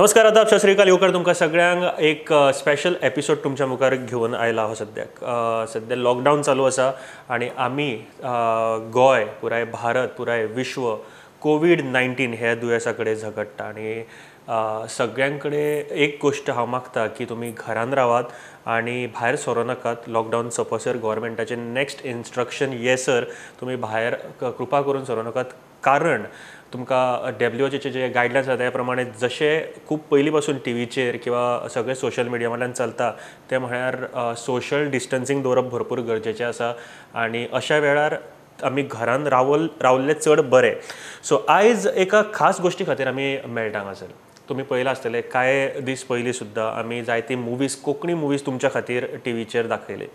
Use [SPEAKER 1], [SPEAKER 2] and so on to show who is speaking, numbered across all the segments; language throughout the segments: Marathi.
[SPEAKER 1] नमस्कार, आदाब, सत श्री अकाल. येवकार तुमकां सगळ्यांक एक स्पेशल एपिसोड तुमच्या मुखार घेवन आयला हांव सद्याक. सद्या लॉकडावन चालू आसा आनी आमी गोंय, पुराय भारत, पुराय विश्व कोविड-19 ह्या दुयेंसा कडेन झगडटा आनी सगळ्यां कडेन एक गोश्ट हांव मागता की तुमी घरान रावात आनी भायर सरो नाकात. लॉकडावन सोंपसर गव्हर्मेंटाचे नेक्स्ट इन्स्ट्रक्शन येसर तुमी भायर कृपा करून सरो नाकात. कारण तुमकां WHO जे गायडलायन्स आसा त्या प्रमाणे जशें खूब पयलीं पासून टीव्हीचेर किंवा सगळे सोशल मिडिया वयल्यान चलता ते म्हळ्यार सोशल डिस्टन्सींग दवरप भरपूर गरजेचें आसा आनी अशा वेळार आमी घरान रावल्ले चड बरें. सो आयज एका खास गोश्टी खातीर आमी मेळटा हांगासर. तुमी पळयलां आसतलें कांय दीस पयलीं सुद्दां आमी जायती मुवीज, कोंकणी मुवीज तुमच्या खातीर टीव्हीचेर दाखयले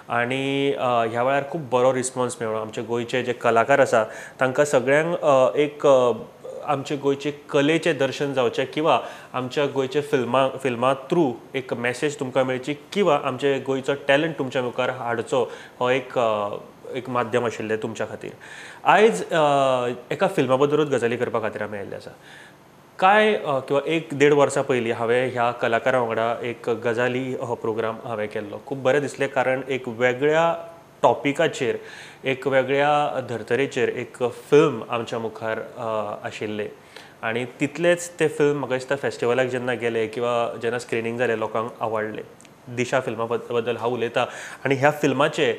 [SPEAKER 1] आनी ह्या वेळार खूब बरो रिस्पॉन्स मेळ्ळो. आमचे गोंयचे जे कलाकार आसा तांकां सगळ्यांक एक आमचे गोंयचे कलेचें दर्शन जावचें किंवा आमच्या गोंयचे फिल्मां थ्रू एक मॅसेज तुमकां मेळची किंवा आमचे गोंयचो टॅलंट तुमच्या मुखार हाडचो हो एक माध्यम आशिल्लें तुमच्या खातीर. आयज एका फिल्मा बद्दलूच गजाली करपा खातीर आमी आयिल्ले आसा. किंवा 1-1.5 वर्सां पयलीं हांवें ह्या कलाकारां वांगडा एक गजाली हो प्रोग्राम हांवें केल्लो. खूब बरें दिसलें कारण एक वेगळ्या टॉपिकाचेर, एक वेगळ्या धर्तरेचेर एक फिल्म आमच्या मुखार आशिल्लें आनी तितलेंच तें फिल्म म्हाका दिसता फेस्टिवलाक जेन्ना गेलें किंवा जेन्ना स्क्रिनींग जालें लोकांक आवडलें. दिशा फिल्मा बद्दल हांव उलयतां आनी ह्या फिल्माचे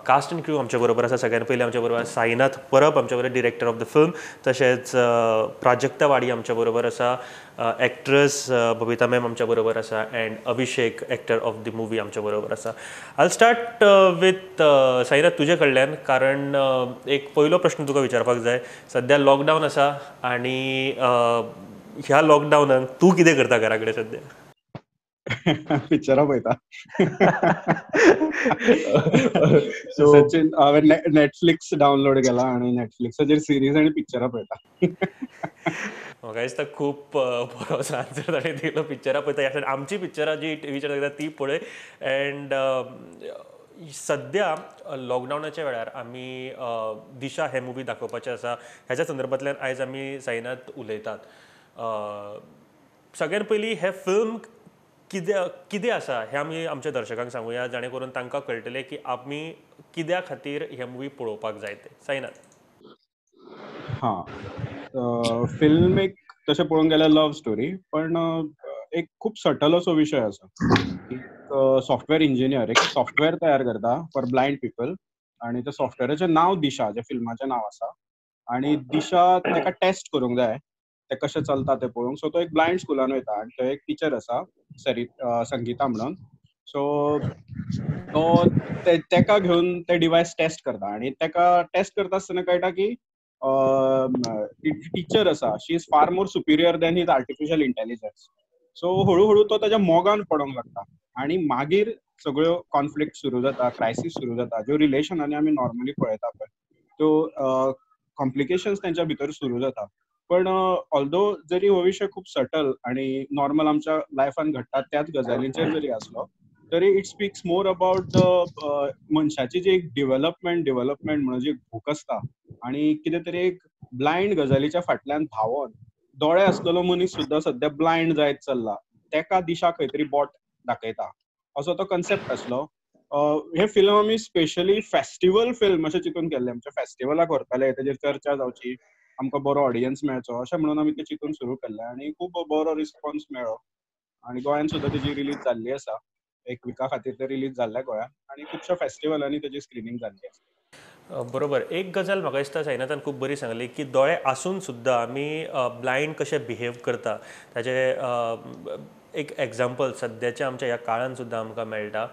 [SPEAKER 1] कास्ट एंड क्रू आमच्या बरोबर आसा. सगळ्यान पयलीं आमच्या बरोबर साईनाथ परब आमच्या बरोबर डिरेक्टर ऑफ द फिल्म, तशेंच प्राजक्ता वाडी आमच्या बरोबर आसा, एक्ट्रेस बबिता मॅम आमच्या बरोबर आसा end Abhishek actor of the movie आमच्या बरोबर आसा. आय स्टार्ट विथ साईनाथ तुजे कडल्यान, कारण एक पयलो प्रश्न तुका विचारपाक जाय. सद्या लॉकडावन आसा आनी ह्या लॉकडावनान तूं कितें करता घरा कडेन सद्या?
[SPEAKER 2] पिक्चरां पळयता. सचिन हांवें नेटफ्लिक्स डावनलोड केला आनी नेटफ्लिक्साचेर सिरीज आनी पिक्चरां पळयता.
[SPEAKER 1] म्हाका दिसता खूब बरो आन्सर ताणें दिलो. पिक्चरां पळयता, आमची पिक्चरां जी टीव्हीचेर दाखयता ती पळय. एंड सद्या लॉकडावनाच्या वेळार आमी दिशा हे मुवी दाखोवपाचे आसा. ह्याच्या संदर्भांतल्यान आयज आमी साईनाथ उलयतात. सगळ्यान पयलीं हे फिल्म कितें आसा हें आमी आमच्या दर्शकांक सांगुया, जाणे करून तांकां कळटलें की आमी कित्या खातीर हे मुवी पळोवपाक जाय ते. साईनाथ.
[SPEAKER 2] फिल्म एक तशें पळोवंक गेल्यार लव्ह स्टोरी, पण एक खूब सटल असो विशय आसा. एक सॉफ्टवेअर इंजिनियर एक सॉफ्टवेअर तयार करता फॉर ब्लायंड पीपल आनी त्या सॉफ्टवेअराचें नांव दिशा, जें फिल्माचें नांव आसा. आनी दिशा ताका टेस्ट करूंक जाय तें कशें चलता तें पळोवंक. सो तो एक ब्लायंड स्कुलान वयता आनी थंय एक टिचर आसा संगीता म्हणून. सो तो तेका घेवन ते डिवायस टेस्ट करता आनी तेका टेस्ट करता आसतना कळटा की टिचर आसा she is far more superior than his artificial intelligence. So हळू तो ताच्या मोगान पडोंक लागता आनी मागीर सगळ्यो कॉन्फ्लिक्ट सुरू जाता, क्रायसीस सुरू जाता, ज्यो रिलेशनांनी आमी नॉर्मली पळयता पळय त्यो कॉम्प्लिकेशन्स तेंच्या भितर सुरू जाता. पण ऑल्दो जरी हो विशय खूब सटल आनी नॉर्मल आमच्या लायफान घडटा त्याच गजालींचेर जरी आसलो तरी it speaks more about the मनशाची जी एक डेव्हलपमेंट म्हणून जी भूक आसता आनी कितें तरी एक ब्लायंड गजालीच्या फाटल्यान धांवोन दोळे आसलेलो मनीस सुद्दां सद्या ब्लायंड जायत चल्ला, तेका दिशा खंय तरी बोट दाखयता असो तो कन्सेप्ट आसलो. हे फिल्म आमी स्पेशली फेस्टिवल फिल्म अशें चिंतून केल्लें. आमच्या फेस्टिवलाक व्हरतले, तेजेर चर्चा जावची, आमकां बरो ऑडियन्स मेळचो अशें म्हणून आमी तें चिंतून सुरू केल्लें आनी खूब बरो रिस्पॉन्स मेळ्ळो. आनी गोंयान सुद्दां तेजी रिलीज जाल्ली आसा. 1 विका खातीर ते रिलीज जाल्ल्या गोंयान आनी खुबश्या फेस्टिवलांनी तेजी स्क्रिनींग जाल्ली आसा.
[SPEAKER 1] बरोबर. एक गजाल म्हाका दिसता साईनाथान खूब बरी सांगली की दोळे आसून सुद्दां आमी ब्लायंड कशे बिहेव करता ताजे एक एग्जाम्पल सद्याच्या आमच्या ह्या काळान सुद्दां आमकां मेळटा.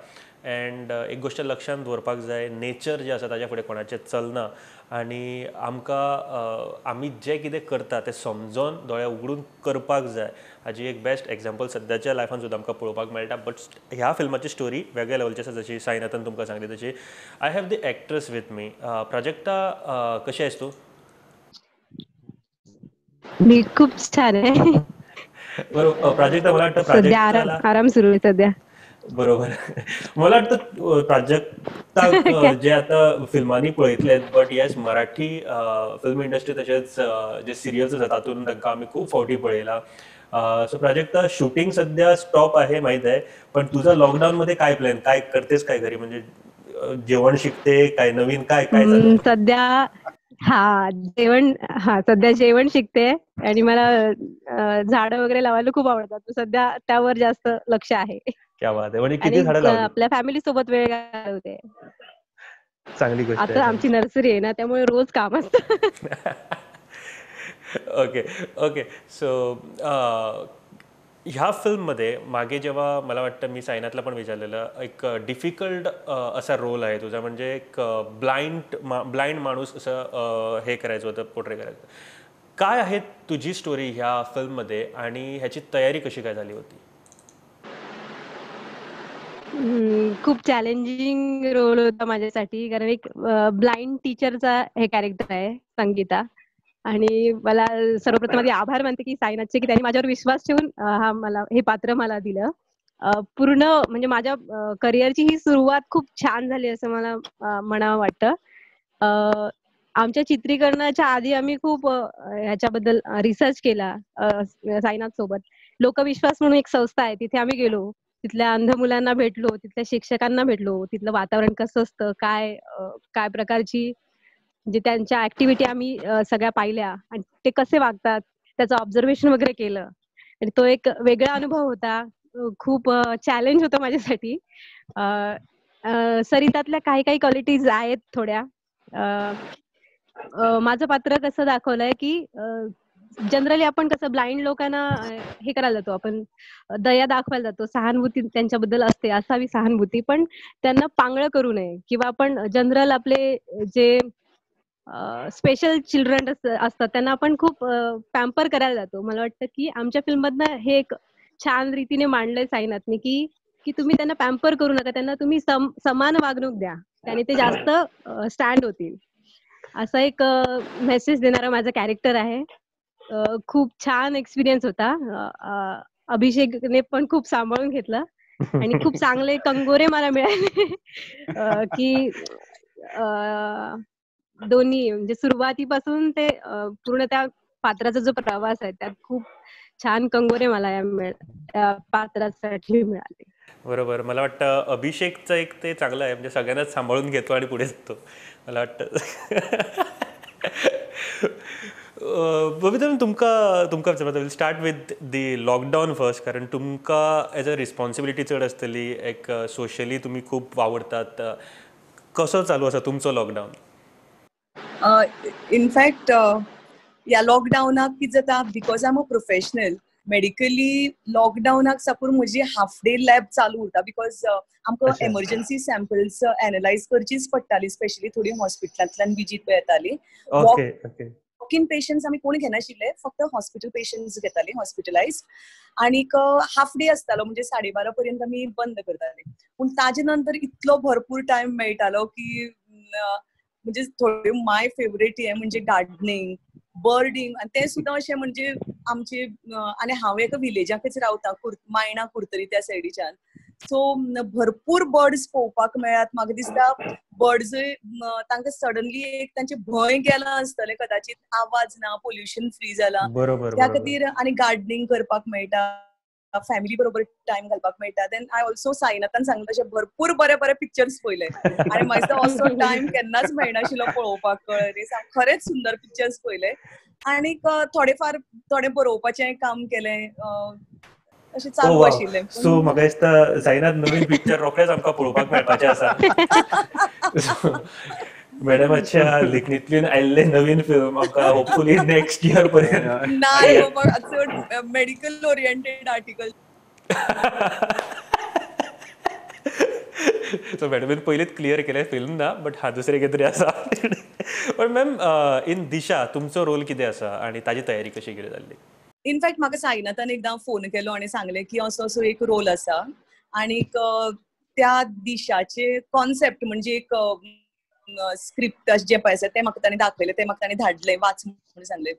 [SPEAKER 1] एंड एक गोश्ट लक्षांत दवरपाक जाय, नेचर जे आसा ताच्या फुडें कोणाचें चलना आनी आमी जें कितें करता तें समजोन दोळे उगडून करपाक जाय हाजी एक बेस्ट एग्जाम्पल सद्याच्या लायफान सुद्दां आमकां पळोवपाक मेळटा. बट ह्या फिल्माची स्टोरी वेगळ्या लेवलची आसा, जशी साईनाथान तुमकां सांगली तशी. I have the actress with me. Prajakta, कशी आहेस तू?
[SPEAKER 3] मी खूप छान आहे.
[SPEAKER 1] बरोबर. प्राजक्ता, मला वाटतं
[SPEAKER 3] सध्या आराम सुरू आहे सध्या.
[SPEAKER 1] बरोबर. मला वाटतं प्राजक्ता जे आता फिल्मांनी पळयतलेत, but yes Marathi film industry तशेंच जे सिरियल्स आसा तातूंत तांकां आमी खूब फावटी पळयला. सो प्राजक्ता, शूटिंग सध्या स्टॉप आहे माहित आहे, पण तुझा लॉकडाऊन मध्ये काय प्लॅन, काय करतेस काय घरी, म्हणजे जेवण शिकते काय, नवीन काय काय चालू आहे?
[SPEAKER 3] सध्या सध्या जेवण शिकते आणि मला झाडं वगैरे लावायला खूप आवडतात. तर सध्या त्यावर जास्त लक्ष आहे
[SPEAKER 1] क्या बात आहे. म्हणजे किती
[SPEAKER 3] आणि
[SPEAKER 1] झाडं लावली?
[SPEAKER 3] आपल्या फॅमिली सोबत वेळ घालवते.
[SPEAKER 1] चांगली गोष्ट
[SPEAKER 3] आता
[SPEAKER 1] आहे.
[SPEAKER 3] आमची नर्सरी आहे ना, त्यामुळे रोज काम असतं.
[SPEAKER 1] ओके. ओके. सो ह्या फिल्ममध्ये मागे जेव्हा मला वाटतं मी सायनाथला पण विचारलेलं, एक डिफिकल्ट असा रोल आहे तुझा, म्हणजे एक ब्लाइंड माणूस असं हे करायचं होतं, पोर्ट्रे करायचं. काय आहे तुझी स्टोरी ह्या फिल्ममध्ये आणि ह्याची तयारी कशी काय झाली होती?
[SPEAKER 3] खूप चॅलेंजिंग रोल होता माझ्यासाठी, कारण एक ब्लाइंड टीचरचा हे कॅरेक्टर आहे संगीता. आणि मला सर्वप्रथम आधी आभार मानते की साईनाथचे, की त्यांनी माझ्यावर विश्वास ठेवून हे पात्र मला दिलं. पूर्ण म्हणजे माझ्या करिअरची ही सुरुवात खूप छान झाली असं मला म्हणावं वाटतं. आमच्या चित्रीकरणाच्या आधी आम्ही खूप ह्याच्याबद्दल रिसर्च केला साईनाथ सोबत. लोकविश्वास म्हणून एक संस्था आहे, तिथे आम्ही गेलो. तिथल्या अंध मुलांना भेटलो, तिथल्या शिक्षकांना भेटलो, तिथलं वातावरण कसं असतं, काय प्रकारची म्हणजे त्यांच्या ऍक्टिव्हिटी आम्ही सगळ्या पाहिल्या आणि ते कसे वागतात त्याचं ऑब्झर्वेशन वगैरे केलं. आणि तो एक वेगळा अनुभव होता. खूप चॅलेंज होतं माझ्यासाठी. अ, सरितातल्या काही काही क्वालिटीज आहेत थोड्या. माझं पात्र कसं दाखवलंय की जनरली आपण कसं ब्लाइंड लोकांना हे करायला जातो, आपण दया दाखवायला जातो, सहानुभूती त्यांच्याबद्दल असते, असावी सहानुभूती, पण त्यांना पांगळं करू नये. किंवा आपण जनरल आपले जे स्पेशल चिल्ड्रन असतात त्यांना आपण खूप पॅम्पर करायला जातो. मला वाटतं की आमच्या फिल्ममधनं हे एक छान रीतीने मांडलंय साईनाथने, की की तुम्ही त्यांना पॅम्पर करू नका, त्यांना तुम्ही समान वागणूक द्या, त्याने ते जास्त स्टँड होतील. असा एक मेसेज देणारा माझं कॅरेक्टर आहे. खूप छान एक्सपिरियन्स होता. अभिषेकने पण खूप सांभाळून घेतलं आणि खूप चांगले कंगोरे मला मिळाले. की दोन्ही म्हणजे सुरुवातीपासून ते पूर्ण त्या पात्राचा जो प्रवास आहे त्यात खूप छान कंगोरे मला त्या पात्रासाठी मिळाले.
[SPEAKER 1] बरोबर. मला वाटतं अभिषेकचं एक ते चांगलं आहे, म्हणजे सगळ्यांनाच सांभाळून घेतो आणि पुढे जातो, मला वाटतं. बबिता, तुमका will start with the lockdown first, कारण तुमका एज अ रिस्पॉन्सिबिलिटी चड आसतली, एक सोशली तुम्ही खूप वावरतात. कसं चालू आसा तुमचं लॉकडाऊन?
[SPEAKER 4] इनफॅक्ट ह्या लॉकडावनाक कितें जाता, because I am a professional, medically लॉकडावनाक साकून म्हजी हाफ डे लॅब चालू उरता, बिकॉज आमकां
[SPEAKER 1] अच्छा.
[SPEAKER 4] एमर्जन्सी सॅम्पल्स एनालायज करचीच पडटाली, स्पेशली थोडी हॉस्पिटलांतल्यान विजीट येताली.
[SPEAKER 1] Okay. Okay.
[SPEAKER 4] Walk in patients आमी कोण घेनाशिल्ले, फक्त हॉस्पिटल पेशंट्स घेताली, हॉस्पिटलायज. आनीक हाफ डे आसतालो, म्हणजे 12:30 पर्यंत आमी बंद करताले. पूण ताजे नंतर इतलो भरपूर टायम मेळटालो की म्हणजे थोडे माय फेवरेट हे म्हणजे गार्डनिंग, बर्डिंग, आणि ते सुद्दां अशें म्हणजे आमचे आनी हांव एका विलेजाकच रावतां, मायणा कुर्तरी त्या सायडीच्यान. सो भरपूर बर्ड्स पळोवपाक मेळ्ळ्यात. म्हाका दिसता बर्ड्स तांकां सडनली एक तांचे भंय गेला आसतले कदाचित, आवाज ना, पोल्युशन फ्री जाला,
[SPEAKER 1] बरोबर.
[SPEAKER 4] त्या
[SPEAKER 1] बरोबर.
[SPEAKER 4] खातीर. आनी गार्डनिंग करपाक मेळटा, फॅमिली बरोबर टाइम घालपाक मेळटा. देन आय ऑल्सो सायनाथान सांगले तशें भरपूर बरे बरे पिक्चर्स पळयले, आनी म्हाका दिसता असो टायम केन्नाच मेळनाशिल्लो पळोवपाक. कळ्ळें, खरेंच सुंदर पिक्चर्स पळयले. आनीक थोडे बरोवपाचें काम केलें, अशें
[SPEAKER 1] ओ
[SPEAKER 4] चालू
[SPEAKER 1] वाव.
[SPEAKER 4] आशिल्लें.
[SPEAKER 1] सो म्हाका दिसता साईनाथ नवीन पिक्चर रोखडेच आमकां पळोवपाक मेळपाचें आसा. मॅडमाच्या लेखणींतल्यान आयिल्लें नवीन फिल्म आमकां होपफुली नेक्स्ट इयर पर्यंत.
[SPEAKER 4] ना रे बाबा, चड मेडिकल ओरिएंटेड आर्टिकल.
[SPEAKER 1] सो मॅडमीन पयलींच क्लियर केलें, फिल्म ना, बट हा दुसरें कितें तरी आसा. पण मॅम, इन दिशा तुमचो रोल कितें आसा आनी ताजी तयारी कशी कितें जाल्ली?
[SPEAKER 4] इनफॅक्ट म्हाका साईनाथान एकदां फोन केलो आनी सांगलें की असो असो एक रोल आसा. आनीक त्या दिशाचे कॉन्सेप्ट म्हणजे एक स्क्रिप्ट जे पळय आसा तें म्हाका ताणें दाखयलें, तें म्हाका ताणें धाडलें, वाच म्हणून सांगलें.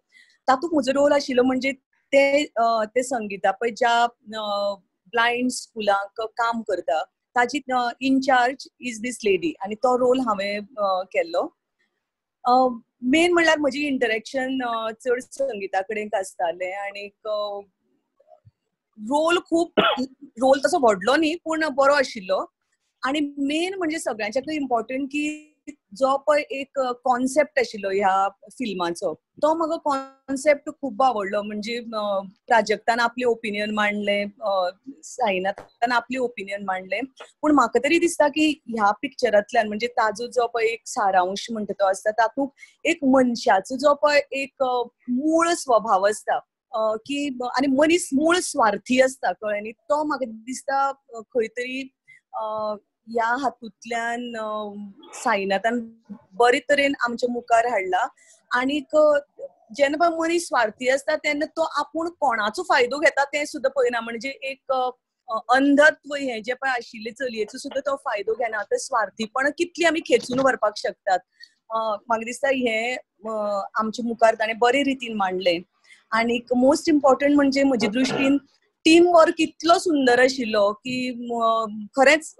[SPEAKER 4] तातूंत म्हजो रोल आशिल्लो म्हणजे ते संगीता पळय ज्या ब्लायंड स्कुलाक काम करता, ताजी इनचार्ज इज दीस लेडी, आनी तो रोल हांवें केल्लो. मेन म्हणल्यार म्हजी इंटरेक्शन चड संगीता कडेन आसतालें. आनीक रोल तसो व्हडलो न्ही पूण बरो आशिल्लो. आणि मेन म्हणजे सगळ्यांच्याकूय इम्पॉर्टंट की जो पळय एक कॉन्सेप्ट आशिल्लो ह्या फिल्माचो तो म्हाका कॉन्सेप्ट खूब आवडलो. म्हणजे प्राजक्तान आपले ओपिनियन मांडले, साईनाथान आपली ओपिनियन मांडले, पूण म्हाका तरी दिसता की ह्या पिक्चरांतल्यान म्हणजे ताजो जो पळय एक सारांश म्हणटा तो आसता तातूंत एक मनशाचो जो पळय एक मूळ स्वभाव आसता की आनी मनीस मूळ स्वार्थी आसता कळ्ळें न्ही. तो म्हाका दिसता खंय तरी ह्या हातूंतल्यान साईनाथान बरे तरेन आमच्या मुखार हाडला. आनीक जेन्ना पळय मनीस स्वार्थी आसता तेन्ना तो आपूण कोणाचो फायदो घेता तें सुद्दां पळयना. म्हणजे एक अंधत्व हें जें पळय आशिल्लें चलयेचो सुद्दां तो फायदो घेना. ते स्वार्थीपण कितली आमी खेचून व्हरपाक शकतात म्हाका दिसता हें आमच्या मुखार ताणें बरे रितीन मांडलें. आनीक मोस्ट इम्पॉर्टंट म्हणजे म्हजे दृश्टीन टीम वर्क इतलो सुंदर आशिल्लो की खरेंच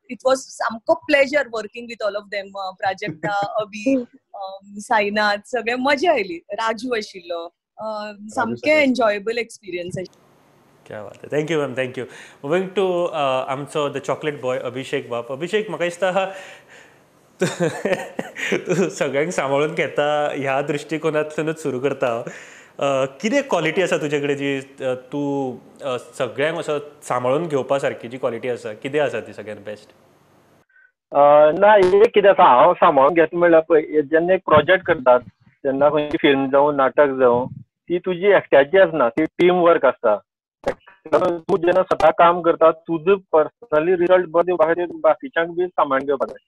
[SPEAKER 4] इट वॉज सामको pleasure working with all of them. Prajakta, अभी, साईनाथ सगळे मजा आयली. राजू आशिल्लो. सामकें एन्जॉयबल एक्सपिरियन्स आशिल्लो.
[SPEAKER 1] क्या बात आहे. Thank you ma'am, thank you. Moving to आमचो द चॉकलेट बॉय अभिषेक बाब. अभिषेक, म्हाका दिसता तूं सगळ्यांक सांबाळून घेता ह्या दृश्टिकोनांतल्यानूच सुरू करता. कितें क्वॉलिटी आसा तुजे कडेन जी तूं सगळ्यांक असो सांबाळून घेवपा सारकी जी क्वॉलिटी आसा, कितें आसा ती सगळ्यांत बेस्ट?
[SPEAKER 5] ना एक कितें आसा, हांव सांबाळून घेता म्हणल्यार पळय जेन्ना एक प्रोजेक्ट करतात जेन्ना खंयची फिल्म जावं नाटक जावं ती तुजी एकट्याची आसना, ती टीम वर्क आसता. तूं जेन्ना स्वता काम करता तुजो पर्सनली रिजल्ट बरो दिवपा खातीर बाकीच्यांक बी सांबाळून घेवपाक जाय.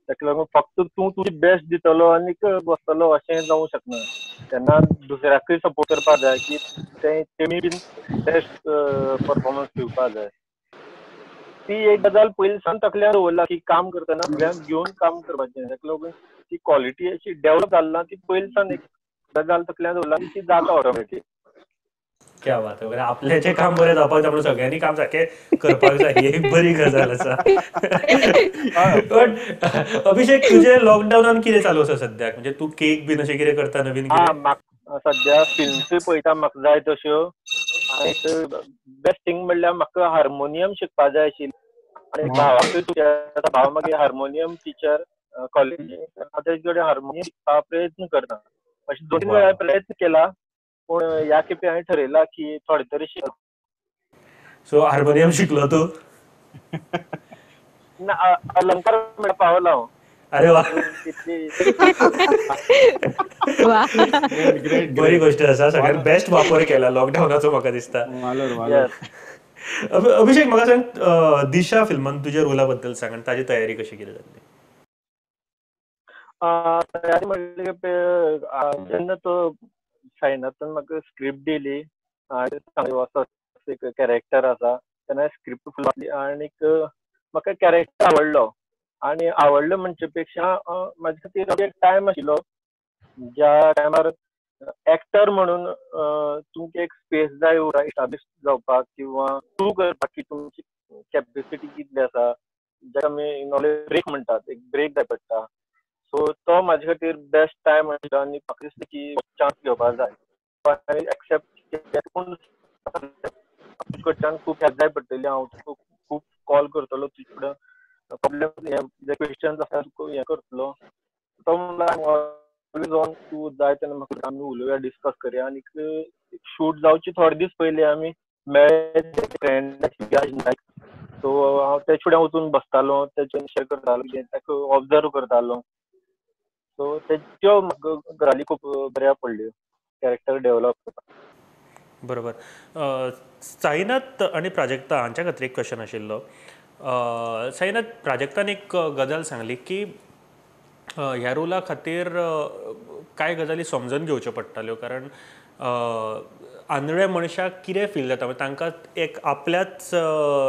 [SPEAKER 5] ताका लागून फक्त तूं तुजी बेस्ट दितलो आनीक बसतलो अशें जावंक शकना. तेन्ना दुसऱ्याकूय सपोर्ट करपाक जाय की तेमी बीन बेस्ट परफॉर्मन्स दिवपाक जाय. ती एक गजाल पयलींसान तकल्यार दवरला की काम करतना सगळ्यांक घेवन काम करपाचें. ताका लागून ती क्वॉलिटी अशी डेवलप जालना ती पयलींसान एक गजाल तकल्यार दवरला की ती जाता ऑटोमॅटीक.
[SPEAKER 1] क्या बात आहे. आपल्याचें काम बरें जावपाक जाय म्हणून सगळ्यांनी काम सारकें करपाक जाय ही एक बरी गजाल आसा. पण अभिषेक, तुजें लॉकडावनान कितें चालू आसा सद्याक? म्हणजे तूं केक बीन अशें कितें करता नवीन कितें?
[SPEAKER 5] म्हाका सद्या फिल्म्सूय पळयता म्हाका जाय तश्यो. आनीक बेस्ट थिंग म्हणल्यार म्हाका हार्मोनियम शिकपाक जाय आशिल्लें. आनी भावाकूय भाव मागीर हार्मोनियम टिचर कॉलेजीन. हांव तेजे कडेन हार्मोनियम शिकपाक प्रयत्न करता. अशें 2-3 वेळा प्रयत्न केला पूण ह्या खेपे हांवें ठरयलां की थोडे तरी शिकता.
[SPEAKER 1] सो हार्मोनियम शिकलो तूं?
[SPEAKER 5] ना, अलंकार म्हणल्यार पावला हांव.
[SPEAKER 1] अरे वा,
[SPEAKER 3] वा.
[SPEAKER 1] बरी गोष्ट आसा. सगळ्यात बेस्ट वापर केला लॉकडावनाचो म्हाका दिसता. अभिषेक, म्हाका सांग, दिशा फिल्मान तुज्या रोला बद्दल सांग आनी ताजी तयारी कशी कितें जाल्ली?
[SPEAKER 5] तयारी म्हणल्यार जेन्ना तो साईनाथान म्हाका स्क्रिप्ट दिली आनी सांगलें असो एक कॅरेक्टर आसा तेन्ना स्क्रिप्ट फुल वाचली आनीक म्हाका कॅरेक्टर आवडलो. आनी आवडलो म्हणचे पेक्षा म्हाजे खातीर एक टायम आशिल्लो ज्या टायमार एक्टर म्हणून तुमकां एक स्पेस जाय इस्टाब्लीश जावपाक किंवा प्रूव करपाक की तुमची कॅपेसिटी कितली आसा, जाका आमी इंग्लिशीन ब्रेक म्हणटात. एक ब्रेक जाय पडटा. सो तो म्हाजे खातीर बेस्ट टायम आशिल्लो आनी म्हाका दिसता की चान्स घेवपाक जाय. पण एक्सेप्ट पूण कडच्यान खूब हेल्प जाय पडटली. हांव तुका खूब कॉल करतलो तुजे कडेन प्रॉब्लेम जे क्वेश्चन्स आसा तुका हें करतलो. तो म्हणल्यार ऑन तूं जाय तेन्ना म्हाका आमी उलोवया, डिस्कस करया. आनीक शूट जावचे थोडे दीस पयलीं आमी मेळ्ळे फ्रेंड नायक. सो हांव तेजे फुड्यान वचून बसतालो, तेजें शेअर करतालो, ताका ऑब्जर्व करतालो. सो त्यो म्हाका गजाली खूब बऱ्या पडल्यो कॅरेक्टर डेवलप करपाक.
[SPEAKER 1] बरोबर. साईनाथ आनी प्राजक्ता हांच्या खातीर एक क्वेश्चन आशिल्लो. साईनाथ, प्राजक्तान एक गजाल सांगली की ह्या रोला खातीर कांय गजाली समजून घेवच्यो पडटाल्यो, कारण आंधळ्या मनशाक कितें फील जाता म्हणजे तांकां एक आपल्याच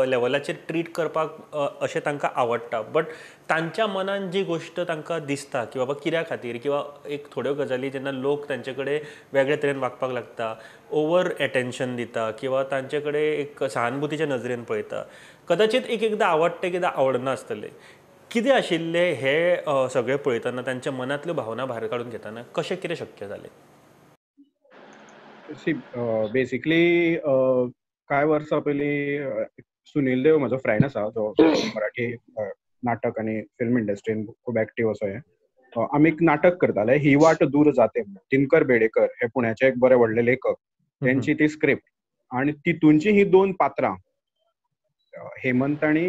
[SPEAKER 1] लेवलाचेर ट्रीट करपाक अशें तांकां आवडटा. बट तांच्या मनान जी गोश्ट तांकां दिसता की बाबा कित्या खातीर, किंवा एक थोड्यो गजाली जेन्ना लोक तांचे कडेन वेगळे तरेन वागपाक लागता, ओवर एटेन्शन दिता किंवा तांचे कडेन एक सहानुभुतीच्या नजरेन पळयता, कदाचित एक एकदां आवडटा, एकदां आवडना आसतलें. कितें आशिल्लें हे सगळें पळयतना, तांच्या मनांतल्यो भावना भायर काडून घेतना कशें कितें शक्य जालें?
[SPEAKER 2] बेसिकली काय वर्सां पयलीं सुनील देव म्हजो फ्रेंड आसा जो मराठी नाटक आनी फिल्म इंडस्ट्रीन खूब एक्टीव असो हे. आमी एक नाटक करताले ही वाट दूर जाते म्हणून. दिनकर बेडेकर हे पुण्याचे एक बरे व्हडले लेखक, त्यांची ती स्क्रिप्ट आणि तितूंची ही 2 पात्रां हेमंत आणि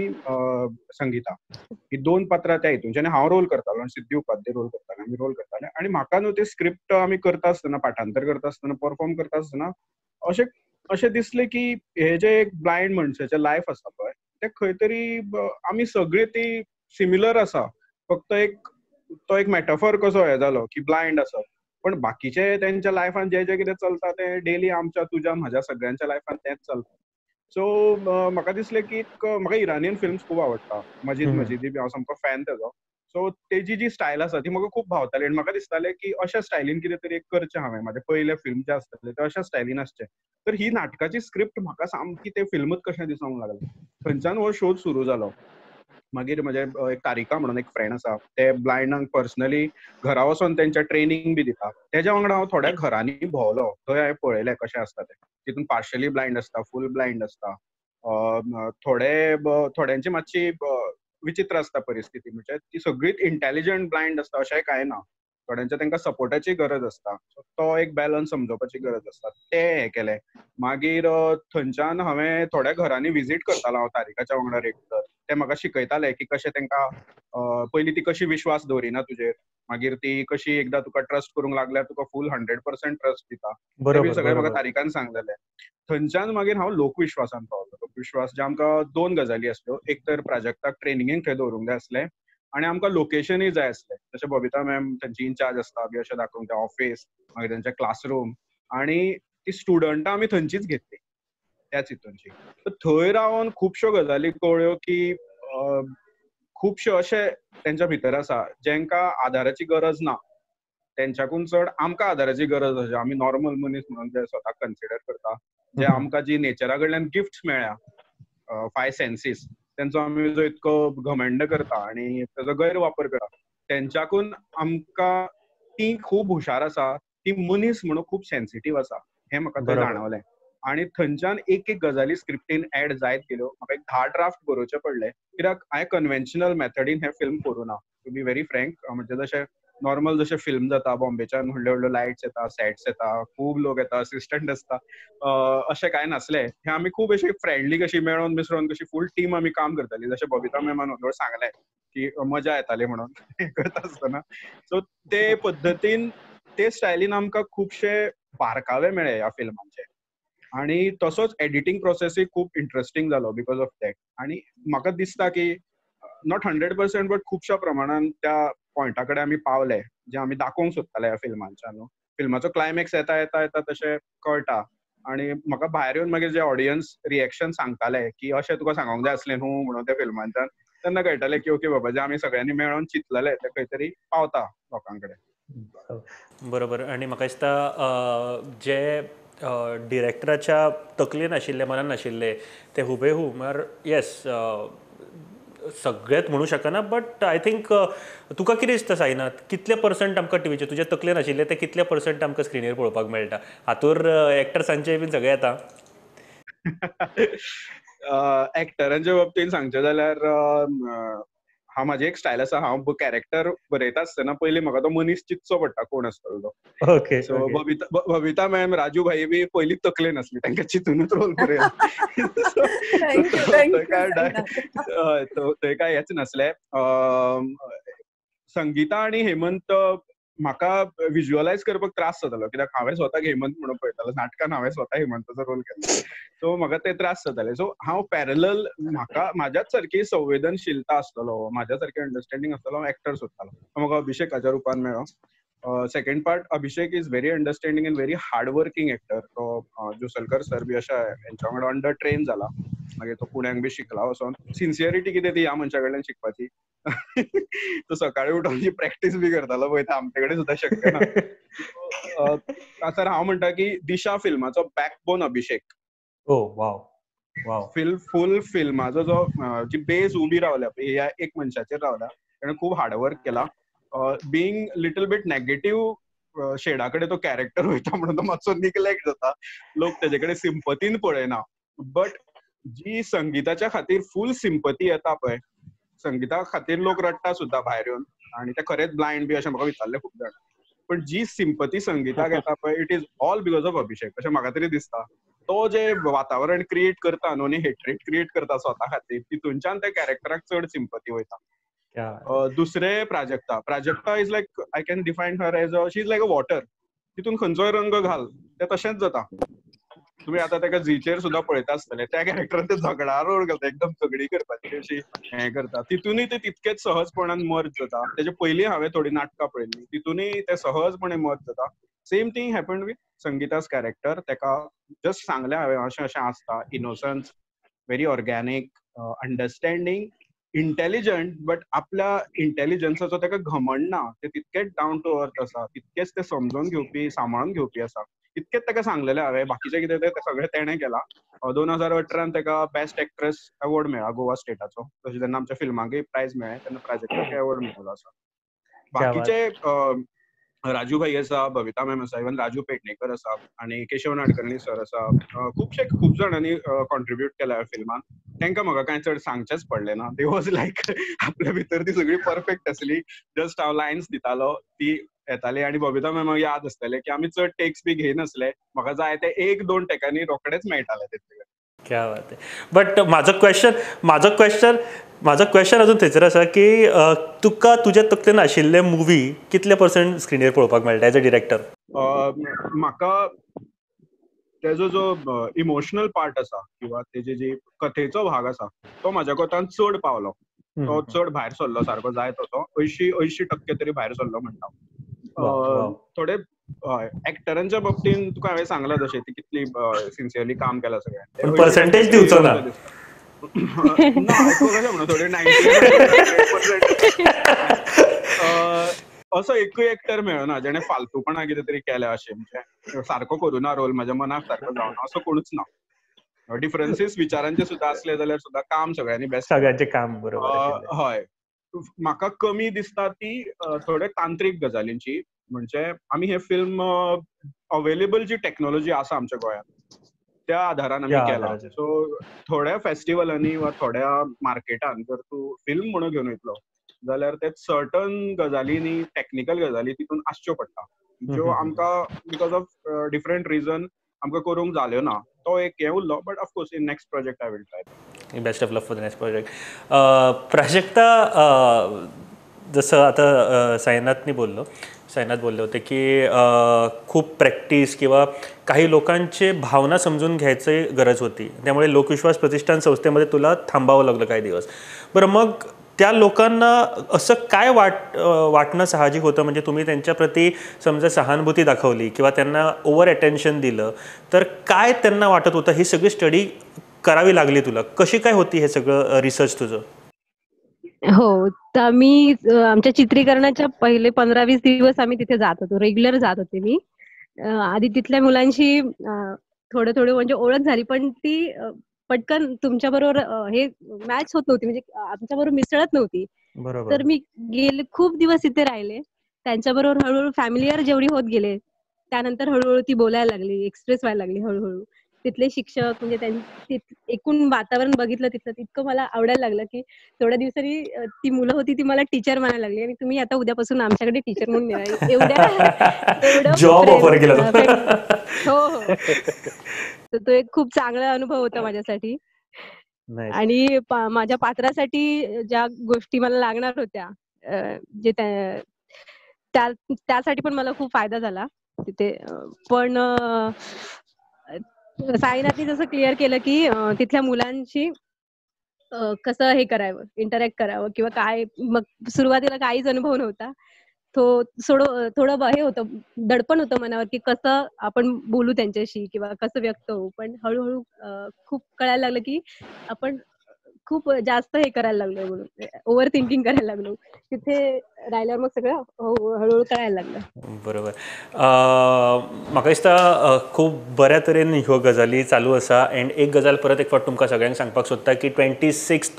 [SPEAKER 2] संगीता ही 2 पात्रां त्या हितूंची आनी हांव रोल करतालो आनी सिद्धी उपाध्याय रोल करताले, आमी रोल करताले आनी म्हाका न्हू ती स्क्रिप्ट आमी करता आसतना पाठांतर करता आसतना परफॉर्म करता आसतना अशें दिसलें की हे जे एक ब्लायंड मनशाचें लायफ आसा पळय ते खंय तरी आमी सगळीं ती सिमिलर आसा, फक्त तो एक मेटाफॉर कसो हे जालो की ब्लायंड आसा, पण बाकीचे तेंच्या लायफान जे कितें चलता ते डेली आमच्या तुज्या म्हाज्या सगळ्यांच्या लायफान तेंच चलता. सो म्हाका दिसलें की म्हाका इरानियन फिल्म्स खूब आवडटा. मजीदी बी हांव सामको फॅन तेजो. सो तेजी जी स्टायल आसा ती म्हाका खूब भावताली आनी म्हाका दिसतालें की अशा स्टायलीन कितें तरी एक करचें हांवें. म्हाजे पयले फिल्म जे आसताले ते अशा स्टायलीन आसचे. तर ही नाटकाची स्क्रिप्ट म्हाका सामकी तें फिल्मूच कशें दिसोंक लागलें. थंयच्यान हो शोध सुरू जालो. मागीर म्हजे एक तारिका म्हणून एक फ्रेंड आसा, ते ब्लायंडांक पर्सनली घरा वचोन तेंच्या ट्रेनिंग बी दिता. तेज्या वांगडा हांव थोड्या घरांनी भोंवलो, थंय हांवें पळयलें कशें आसता तें. तितून पार्शली ब्लायंड आसता, फूल ब्लायंड आसता. थोड्यांची मातशी विचित्र आसता परिस्थिती, म्हणजे ती सगळीच इंटेलिजंट ब्लायंड आसता अशेंय कांय ना. थोड्यांच्या तांकां सपोर्टाची गरज आसता. तो एक बॅलन्स समजोवपाची गरज आसता. ते हें केलें. मागीर थंयच्यान हांवें थोड्या घरांनी विजीट करतालो हांव तारिकाच्या वांगडा रेग्युलर. ते म्हाका शिकयताले की कशें तांकां पयलीं ती कशी विश्वास दवरिना तुजेर, मागीर ती कशी एकदां तुका ट्रस्ट करूंक लागल्यार तुका फूल 100% ट्रस्ट दिता. ते बी सगळें म्हाका तारिकान सांगलेलें. थंयच्यान मागीर हांव लोकविश्वासान पावलो. लोकविश्वास जे आमकां 2 गजाली आसल्यो. एक तर प्राजक्ताक ट्रेनिंगेक थंय दवरूंक जाय आसलें आनी आमकां लोकेशनूय जाय आसलें. जशें बबिता मॅम तेंची इन्चार्ज आसता बी अशें दाखोवंक तें ऑफिस, मागीर तेंचें क्लासरूम आनी ती स्टुडंटां आमी थंयचीच घेतली त्याच हितूनची. थंय रावन खुबश्यो गजाली कळ्ळ्यो की खुबशे अशे तेंच्या भितर आसा जेंकां आदाराची गरज ना. तेंच्याकून चड आमकां आदाराची गरज आसा. आमी नॉर्मल मनीस म्हणून जे स्वताक कन्सिडर करता, जे आमकां जी नेचरा कडल्यान गिफ्ट्स मेळ्ळ्या, 5 सेन्सीस, तेंचो आमी जो इतको घमंड करता आनी तेजो गैरवापर करता, तेंच्याकून आमकां ती खूब हुशार आसा, ती मनीस म्हणून खूब सेन्सिटीव आसा हें म्हाका थंय जाणवलें. आनी थंयच्यान एक गजाली स्क्रिप्टीन ऍड जायत गेल्यो. म्हाका एक 10 ड्राफ्ट बरोवचे पडले, कित्याक हांवें कन्व्हेन्शनल मेथडीन हें फिल्म करूना. टू बी व्हेरी फ्रँक, म्हणजे जशें नॉर्मल जशें फिल्म जाता, बॉम्बेच्यान व्हडल्यो व्हडल्यो लायट्स येता, सेट्स येता, खूब लोक येता, असिस्टंट आसता, अशें कांय नासलें. हें आमी खूब अशी फ्रेंडली कशी मेळोन मिसळोन कशी फूल टीम आमी काम करतालीं. जशें बबिता मॅमान सांगलें की मजा येताली म्हणून करता आसतना. सो ते पद्दतीन ते स्टायलीन आमकां खुबशे बारकावे मेळ्ळे ह्या फिल्माचे. आनी तसोच एडिटींग प्रोसेसूय खूब इंटरेस्टींग जालो बिकॉज ऑफ दॅट. आनी म्हाका दिसता की नॉट 100% बट खुबश्या प्रमाणान त्या पॉयंटा कडेन आमी पावले जे आमी दाखोवंक सोदताले ह्या फिल्मांच्यान न्हू. फिल्माचो क्लायमॅक्स येता येता येता तशें कळटा. आनी म्हाका भायर येवन मागीर जे ऑडियन्स रिएक्शन सांगताले की अशें तुका सांगोंक जाय आसलें न्हू म्हणून त्या फिल्मांच्यान, तेन्ना कळटालें की ओके बाबा जे आमी सगळ्यांनी मेळोन चिंतलेलें तें खंय तरी पावता लोकां कडेन.
[SPEAKER 1] बरोबर. आनी म्हाका दिसता जे डिरेक्टराच्या तकलेन आशिल्ले, मनान नाशिल्ले ते हुबेहूब म्हळ्यार येस सगळेंच म्हणूं शकना, बट आय थिंक तुका कितें दिसता साईनाथ, कितले पर्संट आमकां टीव्हीचे तुज्या तकलेन आशिल्ले ते कितले पर्संट आमकां स्क्रिनीर पळोवपाक मेळटा? हातूर एक्टर्सांचे बीन सगळें येता?
[SPEAKER 2] एक्टरांच्या बाबतींत सांगचें जाल्यार हांव म्हाजी एक स्टायल आसा, हांव कॅरेक्टर बरयता आसतना पयलीं म्हाका तो मनीस चिंतचो पडटा कोण आसतलो तो.
[SPEAKER 1] Okay.
[SPEAKER 2] So Babita ma'am, Raju भाई बी पयलींच तकलेन आसली, तांकां चिंतूनच रोल बरयला. थंय काय हेच नासलें. संगीता आनी हेमंत म्हाका विज्युअलायज करपाक त्रास जातालो, कित्याक हांवें स्वताक हेमंत म्हणून पळयतालो. नाटकान हांवें स्वता हेमंताचो रोल केला, सो म्हाका ते त्रास जाताले. सो हांव पॅरलल म्हाका म्हाज्याच सारकी संवेदनशीलता आसतलो, म्हाज्या सारकी अंडरस्टँडींग आसतलो हांव एक्टर सोदतालो. म्हाका अभिषेकाच्या रुपान मेळ्ळो. Second part, Abhishek is very understanding end very hard working actor. तो जुसलकर सर बी अशा हेंच्या वांगडा अंडर ट्रेन जाला. मागीर तो पुण्याक बी शिकला वचोन. सिन्सियरिटी कितें ती ह्या मनशा कडल्यान शिकपाची. तो सकाळी उठोन जी प्रॅक्टीस बी करतालो पळय, आमचे कडेन सुद्दां शक्य ना. तर हांव म्हणटा की दिशा फिल्माचो बॅकबोन अभिषेक. फूल फिल्माचो जो जी बेस उबी रावल्या ह्या एक मनशाचेर रावल्या. ताणें खूब हार्डवर्क केला. बिंग लिटल बीट नेगेटिव्ह शेडा कडेन तो कॅरेक्टर वयता म्हणून तो मातसो निग्लेक्ट जाता. लोक तेजे कडेन सिंपतीन पळयना. बट जी संगीताच्या खातीर फूल सिंपती येता पळय, संगीता खातीर लोक रडटा सुद्धा भायर येवन, आणि ते खरेंच ब्लायंड बी अशें म्हाका विचारले खूब जाण. पण जी सिंपती संगीताक येता पळय, it is all because of Abhishek अशें म्हाका तरी दिसता. तो जे वातावरण क्रिएट करता न्हू, आनी हेट्रेट क्रिएट करता स्वता खातीर, तितूनच्यान त्या कॅरेक्टराक चड सिंपती वयता. दुसरे Prajakta is like, I can define her as she is like a water. तितून खंयचोय रंग घाल ते तशेंच जाता. तुम्ही आता ताका झीचेर सुद्धा पळयता आसतले, त्या कॅरेक्टरान ते झगडा रोल घालता, एकदम झगडी करपाची अशी हें करता. तितूनय ते तितकेच सहजपणान मर्ज जाता. तेजे पयलीं हांवें थोडी नाटकां पळयल्लीं, तितूनय ते सहजपणे मर्ज जाता. Same thing happened with Sangeeta's character. तेका जस्ट सांगलें हांवें अशें अशें आसता. Innocence, very organic, understanding, intelligent, but आपल्या इंटेलिजन्साचो ताका घमंड ना. ते तितकेच डावन टू अर्थ आसा, तितकेच ते समजून घेवपी, सांबाळून घेवपी आसा. इतकेच ताका सांगलेलें हांवें. बाकीचें कितें तें सगळें तेणें केलां. 2018 ताका बेस्ट एक्ट्रेस अवॉर्ड मेळ्ळा गोवा स्टेटाचो. तशें जेन्ना आमच्या फिल्माकय प्रायज मेळ्ळें तेन्ना प्राजक्ताक अवॉर्ड मेळिल्लो आसा. बाकीचे राजू भाई आसा, बबिता मॅम आसा, इवन राजू पेडणेकर आसा, आणि केशव नाडकर्णी सर आसा. खूब जाणांनी कॉन्ट्रिब्यूट केल्या फिल्मान. तांकां म्हाका कांय चड सांगचेंच पडलें ना. दे वॉज लायक आपल्या भितर ती सगळी परफेक्ट आसली. जस्ट हांव लायन्स दितालो, ती येताली. आनी बबिता मॅमाक याद आसतलें की आमी चड टेक्स बी घेयनासले. म्हाका जाय ते 1-2 टेकांनी रोखडेच मेळटाले तितले.
[SPEAKER 1] क्या बात आहे. बट माझो क्वेश्चन अजून थंयसर आसा की तुका तुज्या तकलेन आशिल्ले मुवी कितले पर्संट स्क्रिनीर पळोवपाक मेळटा एज अ डिरेक्टर?
[SPEAKER 2] म्हाका तेजो जो इमोशनल पार्ट आसा किंवा तेजी जी कथेचो भाग आसा तो म्हाज्या कोतान चड पावलो. तो चड भायर सरलो सारको जाय तसो. 80% तरी भायर सरलो म्हणटा. थोडे एक्टरांच्या बाबतीन तुका हांवें सांगलां तशें ती कितली सिन्सियरली काम केलां सगळ्यांनी.
[SPEAKER 1] पर्संटेज दिवचो ना.
[SPEAKER 2] ना कशें म्हणून थोडे 90% असो एकूय एक्टर मेळना जेणे फालतूपणा कितें तरी केल्या अशें, म्हणजे सारको करूं ना रोल, म्हाज्या मनाक सारको जावना असो कोणूच ना. डिफरन्सीस विचारांचे सुद्धा असले जाल्यार सुद्धा काम सगळ्यांनी बेस्ट.
[SPEAKER 1] सगळ्यांचे काम बरोबर.
[SPEAKER 2] हय. म्हाका कमी दिसता ती थोडे तांत्रीक गजालींची. म्हणजे आमी हे फिल्म अवेलेबल जी टेक्नॉलॉजी आसा आमच्या गोंयांत त्या आधारान आमी केला. सो थोड्या फेस्टिवलांनी वा थोड्या मार्केटान जर तूं फिल्म म्हणून घेवन वयतलो जाल्यार ते सर्टन गजालींनी, टेक्निकल गजाली तितून आसच्यो पडटा, ज्यो आमकां बिकॉज ऑफ डिफरंट रिजन आमकां करूंक जाल्यो ना. तो एक हे उरलो. But of course in next project I will try.
[SPEAKER 1] Best of luck for the next project. Prajakta, जसं आता साईनाथनी बोलले होते की खूप प्रॅक्टिस किंवा काही लोकांचे भावना समजून घ्यायची गरज होती, त्यामुळे लोकविश्वास प्रतिष्ठान संस्थेमध्ये तुला थांबावं लागलं काही दिवस. बरं, मग त्या लोकांना असं काय वाटणं साहजिक होतं? म्हणजे तुम्ही त्यांच्याप्रती समजा सहानुभूती दाखवली किंवा त्यांना ओव्हर अटेन्शन दिलं तर काय त्यांना वाटत होतं? ही सगळी स्टडी करावी लागली तुला. कशी काय होती हे सगळं रिसर्च तुझं?
[SPEAKER 3] हो, तर आम्ही आमच्या चित्रीकरणाच्या पहिले 15-20 दिवस आम्ही तिथे जात होतो. रेग्युलर जात होते मी. आधी तिथल्या मुलांशी थोडं म्हणजे ओळख झाली, पण ती पटकन तुमच्याबरोबर हे मॅच होत नव्हती, म्हणजे आमच्याबरोबर मिसळत नव्हती.
[SPEAKER 1] बरोबर.
[SPEAKER 3] तर मी गेले खूप दिवस तिथे राहिले. त्यांच्याबरोबर हळूहळू फॅमिलियर जेवढी होत गेले, त्यानंतर हळूहळू ती बोलायला लागली, एक्सप्रेस व्हायला लागली हळूहळू. तिथले शिक्षक म्हणजे त्यांनी एकूण वातावरण बघितलं तिथलं, इतकं मला आवडायला लागलं की थोड्या दिवसांनी ती मुलं होती ती मला टीचर म्हणायला लागली, आणि तुम्ही आता उद्यापासून आमच्याकडे टीचर म्हणून एवढं
[SPEAKER 1] जॉब ऑफर केला.
[SPEAKER 3] हो. तर तो एक खूप चांगला अनुभव होता माझ्यासाठी. आणि माझ्या पात्रासाठी ज्या गोष्टी मला लागणार होत्या, जे त्यासाठी पण मला खूप फायदा झाला तिथे. पण साईनाथनी जसं क्लिअर केलं की तिथल्या मुलांशी कसं हे करावं, इंटरॅक्ट करावं किंवा काय, मग सुरुवातीला काहीच अनुभव नव्हता. थोडं हे होतं, दडपण होतं मनावर की कसं आपण बोलू त्यांच्याशी किंवा कसं व्यक्त होऊ. पण हळूहळू खूप कळायला लागलं की आपण खूप जास्त हे करायला लागलो, म्हणून ओव्हर थिंकिंग करायला लागलो. तिथे राहिल्यावर मग सगळं हळूहळू कळायला लागलं.
[SPEAKER 1] बरोबर. म्हाका दिसता खूब बऱ्या तरेन ह्यो गजाली चालू आसा. एंड एक गजाल परत एक फावट तुमकां सगळ्यांक सांगपाक सोदता की 26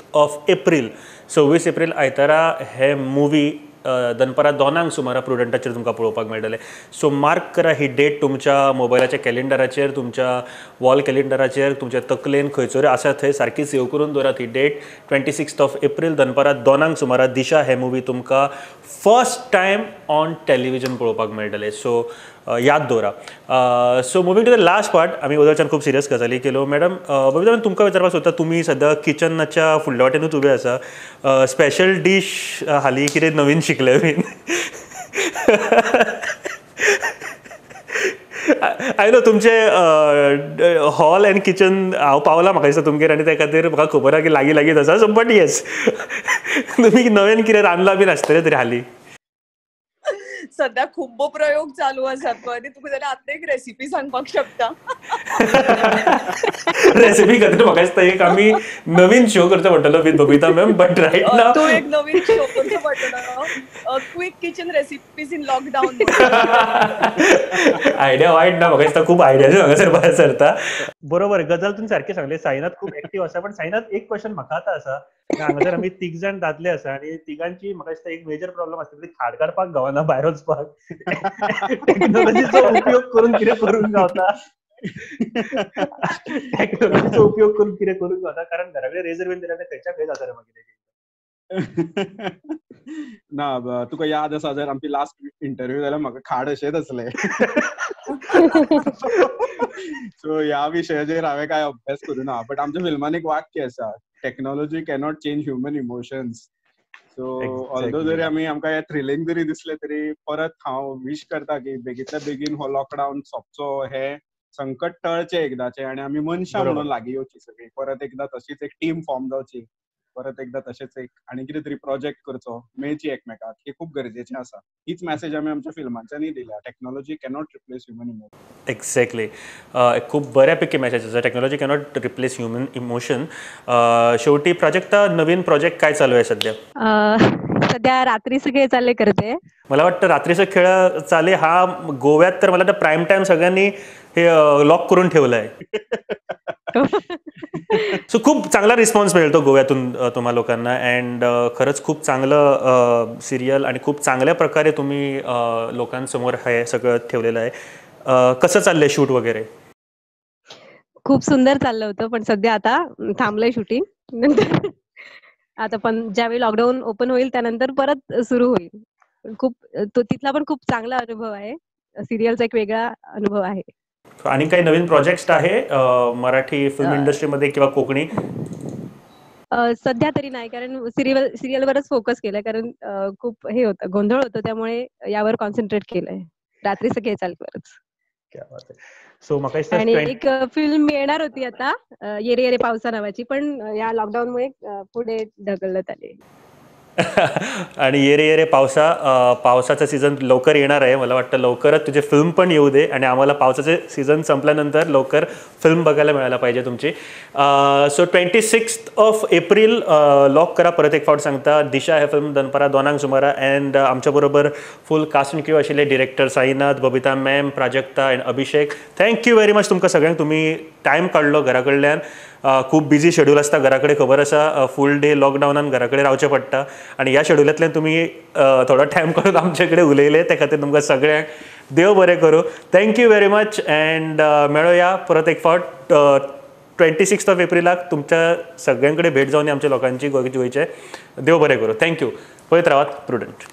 [SPEAKER 1] एप्रील 26 एप्रील आयतारा हे मुवी दनपारां 2 सुमारा प्रुडंटाचेर तुमकां पळोवपाक मेळटलें. सो मार्क करा ही डेट तुमच्या मोबायलाच्या कॅलेंडराचेर, तुमच्या वॉल कॅलेंडराचेर, तुमच्या तकलेन खंयसर आसा थंय सारकी सेव करून दवरात ही डेट. 26 एप्रील दनपारां 2 सुमारा दिशा हे मुवी तुमकां फर्स्ट टायम ऑन टेलिव्हिजन पळोवपाक मेळटलें. सो याद दवरा. So moving to the last part, आमी वदरच्यान खूब सिरियस गजाली केलो. मॅडम बबिता, तुमकां विचारपाक सोदता, तुमी सद्या किचनाच्या फुडल्या वाटेनूच उबे आसा. स्पेशल डीश हालीं कितें नवीन शिकले बीन? आय नो तुमचे हॉल एंड किचन हांव पावला म्हाका दिसता तुमगेर, आनी त्या खातीर म्हाका खबर आहा की लागीं लागींच आसा. सो बट येस, तुमी नवें कितें रांदलां बीन आसतलें तरी हालीं?
[SPEAKER 4] सध्या खूब प्रयोग चालू आसात पळय, तुका जाल्यार आतां एक रेसिपी सांगपाक शकता.
[SPEAKER 1] रेसिपी खातीर म्हाका दिसता एक आमी नवीन शो करचो पडटलो with Babita ma'am. But right now
[SPEAKER 4] तो एक नवीन शो करचो पडटलो, quick kitchen recipes in lockdown.
[SPEAKER 1] Idea वायट ना, म्हाका दिसता खूब आयडियाज हांगासर भायर सरता. बरोबर, गजाल तुमी सारकें सांगलें. साईनाथ खूब एक्टीव आसा, पण साईनाथ एक क्वेश्चन म्हाका आतां आसा. हांगासर आमी 3 जाण दादले आसा आनी तिगांची म्हाका दिसता एक मेजर प्रॉब्लम आसता ती खाड काडपाक गावना भायर वचपाक. टेक्नॉलॉजीचो उपयोग करून कितें करूंक गावता? टेक्नॉलॉजीचो उपयोग करून कितें करूंक गावता? कारण घरा कडेन रेजर बीन दिल्यार खंयच्या खंय जाता रे मागीर.
[SPEAKER 2] ना, तुका याद आसा जर आमची लास्ट इंटरव्यू जाल्यार म्हाका खाड अशेंच आसले. सो ह्या विशयाचेर हांवें काय अभ्यास करूना. बट आमच्या फिल्मान एक वाक्य आसा, technology cannot change human emotions. So although जरी आमकां हे थ्रिलिंग जरी दिसलें तरी परत हांव विश करता की बेगींतल्या बेगीन हो लॉकडावन सोंपचो, हे संकट टळचें एकदाचें आनी आमी मनशां म्हणून लागीं येवची सगळीं. परत एकदां तशीच एक टीम फॉर्म जावची, परत एकदा तशेंच एक आनी कितें तरी प्रोजेक्ट करचो, मेळची एकमेकाक, हे खूब गरजेचें आसा. हीच मॅसेज आमी आमच्या फिल्मांच्यानी दिल्या. Technology cannot replace human emotion.
[SPEAKER 1] Exactly, खूब बऱ्यापैकी मॅसेज आसा. Technology cannot replace human emotion. शेवटी प्राजक्ता, नवीन प्रोजेक्ट काय चालू आहे सध्या?
[SPEAKER 3] सध्या रात्रीचे खेळ चालले करते.
[SPEAKER 1] मला वाटतं रात्रीचा खेळ चाले हा गोव्यात तर मला वाटतं प्राईम टाइम सगळ्यांनी हे लॉक करून ठेवलंय. सो खूप चांगला रिस्पॉन्स मिळतो गोव्यातून तुम्हा लोकांना. अँड खरंच खूप चांगलं सिरियल आणि खूप चांगल्या प्रकारे तुम्ही लोकांसमोर हे सगळं ठेवलेलं आहे. कसं चाललंय शूट वगैरे?
[SPEAKER 3] खूप सुंदर चाललं होतं, पण सध्या आता थांबलंय शूटिंग. नंतर आता पण ज्यावेळी लॉकडाऊन ओपन होईल त्यानंतर परत सुरू होईल. तिथला पण खूप चांगला अनुभव आहे. सिरियलचा एक वेगळा अनुभव आहे.
[SPEAKER 1] आणि काही नवीन प्रोजेक्ट्स आहे मराठी फिल्म इंडस्ट्रीमध्ये किंवा कोकणी?
[SPEAKER 3] सध्या तरी नाही, कारण सिरियलवरच फोकस केलाय. कारण खूप हे होतं, गोंधळ होतं, त्यामुळे यावर कॉन्सन्ट्रेट केलंय. रात्रीचं खेळ चालूवरच.
[SPEAKER 1] सो म्हाका
[SPEAKER 3] आणि एक फिल्म येणार होती आता, येरे येरे पावसा नावाची, पण या लॉकडाऊनमुळे पुढे ढकलण्यात आली.
[SPEAKER 1] आणि येरे येरे पावसाचा सीझन लवकर येणार आहे. मला वाटतं लवकरच तुझे फिल्म पण येऊ दे आणि आम्हाला पावसाचे सीझन संपल्यानंतर लवकर फिल्म बघायला मिळायला पाहिजे तुमची. सो 26 एप्रील लॉक करा. परत एक फावट सांगता, दिशा हे फिल्म दनपारां 2 सुमारा. अँड आमच्या बरोबर फुल कास्ट एंड क्रू आशिल्ले director Sainath, Babita ma'am, Prajakta and Abhishek. Thank you very much तुमकां सगळ्यांक. तुम्ही टायम काडलो घरा कडल्यान. खूप बिझी शेड्यूल आसता घरा कडेन, खबर आसा. फूल डे लॉकडावनान घरा कडेन रावचें पडटा आनी ह्या शेड्युलांतल्यान तुमी थोडो टायम काडून आमचे कडेन उलयले, त्या खातीर तुमकां सगळ्यांक देव बरें करूं. Thank you very much. अँड मेळुया परत एक फावट 26 एप्रिलाक. तुमच्या सगळ्यां कडेन भेट जावन आमच्या लोकांची गोंयचे. देव बरें करूं. थँक्यू. पळयत रावात प्रुडंट.